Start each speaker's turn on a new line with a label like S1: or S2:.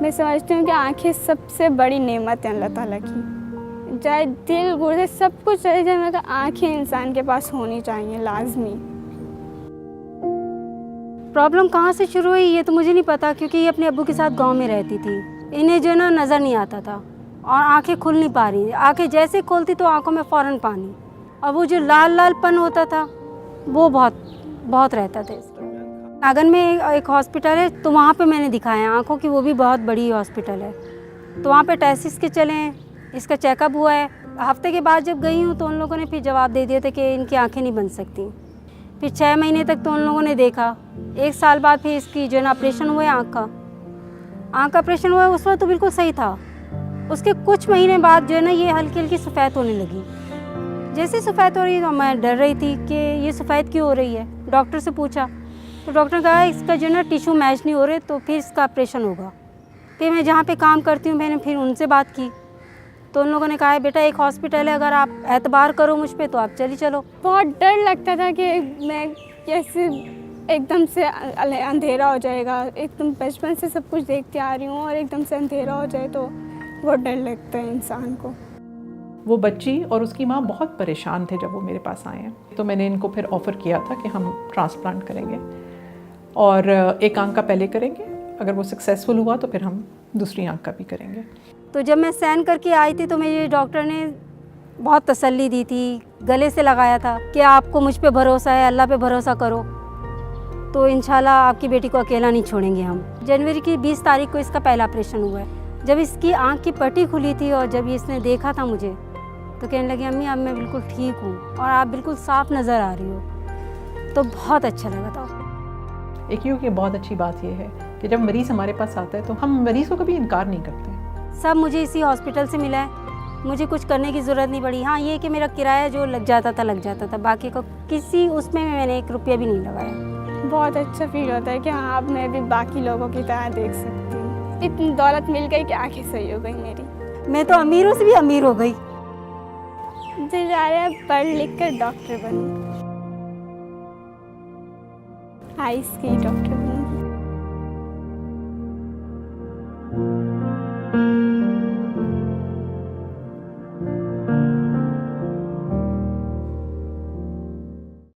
S1: मैं समझती हूँ कि आँखें सबसे बड़ी नेमत है अल्लाह ताला की। चाहे दिल गुर्दे सब कुछ चले जाए मगर आँखें इंसान के पास होनी चाहिए लाजमी।
S2: प्रॉब्लम कहाँ से शुरू हुई ये तो मुझे नहीं पता, क्योंकि ये अपने अब्बू के साथ गांव में रहती थी। इन्हें जो ना नज़र नहीं आता था और आंखें खुल नहीं पा रही। आंखें जैसे खोलती तो आंखों में फ़ौरन पानी, और वो जो लाल लालपन होता था वो बहुत रहता था इसके। नागन में एक हॉस्पिटल है तो वहाँ पे मैंने दिखाया आँखों की, वो भी बहुत बड़ी हॉस्पिटल है। तो वहाँ पे टेस्ट के चले हैं, इसका चेकअप हुआ है। हफ्ते के बाद जब गई हूँ तो उन लोगों ने फिर जवाब दे दिया था कि इनकी आँखें नहीं बन सकती। फिर 6 महीने तक तो उन लोगों ने देखा। 1 साल बाद फिर इसकी जो है ना ऑपरेशन हुआ है, आँख का ऑपरेशन हुआ है। उस वक्त तो बिल्कुल सही था। उसके कुछ महीने बाद जो है ना ये हल्की हल्की सफ़ेद होने लगी। जैसे सफ़ेद हो रही तो मैं डर रही थी कि ये सफ़ेद क्यों हो रही है। डॉक्टर से पूछा तो डॉक्टर ने कहा इसका जो है ना टिश्यू मैच नहीं हो रहे तो फिर इसका ऑपरेशन होगा। फिर मैं जहाँ पे काम करती हूँ मैंने फिर उनसे बात की तो उन लोगों ने कहा बेटा एक हॉस्पिटल है, अगर आप एतबार करो मुझ पे तो आप चली चलो।
S1: बहुत डर लगता था कि मैं कैसे एकदम से अंधेरा हो जाएगा। एकदम बचपन से सब कुछ देखती आ रही हूँ और एकदम से अंधेरा हो जाए तो बहुत डर लगता है इंसान को।
S3: वो बच्ची और उसकी माँ बहुत परेशान थे जब वो मेरे पास आए हैं। तो मैंने इनको फिर ऑफ़र किया था कि हम ट्रांसप्लांट करेंगे और एक आंख का पहले करेंगे, अगर वो सक्सेसफुल हुआ तो फिर हम दूसरी आंख का भी करेंगे।
S2: तो जब मैं साइन करके आई थी तो मेरे डॉक्टर ने बहुत तसल्ली दी थी, गले से लगाया था कि आपको मुझ पे भरोसा है, अल्लाह पे भरोसा करो तो इंशाल्लाह आपकी बेटी को अकेला नहीं छोड़ेंगे हम। जनवरी की 20 तारीख को इसका पहला ऑपरेशन हुआ है। जब इसकी आंख की पट्टी खुली थी और जब इसने देखा था मुझे तो कहने लगी अम्मी अब मैं बिल्कुल ठीक हूँ और आप बिल्कुल साफ नज़र आ रही हो। तो बहुत अच्छा लगा था।
S3: एक यूँ की बहुत अच्छी बात यह है कि जब मरीज़ हमारे पास आता है तो हम मरीज़ को कभी इनकार नहीं करते।
S2: सब मुझे इसी हॉस्पिटल से मिला है, मुझे कुछ करने की ज़रूरत नहीं पड़ी। हाँ ये कि मेरा किराया जो लग जाता था, बाकी को किसी उसमें मैं 1 रुपया भी नहीं लगाया।
S1: बहुत अच्छा फील होता है कि हाँ अब मैं भी बाकी लोगों की तरह देख सकती हूँ। इतनी दौलत मिल गई कि आंखें सही हो गई मेरी।
S2: मैं तो अमीरों से भी अमीर हो गई।
S1: दिल जा रहा है पढ़ लिख कर डॉक्टर बनूँ, आइज़ की डॉक्टर बनूँ।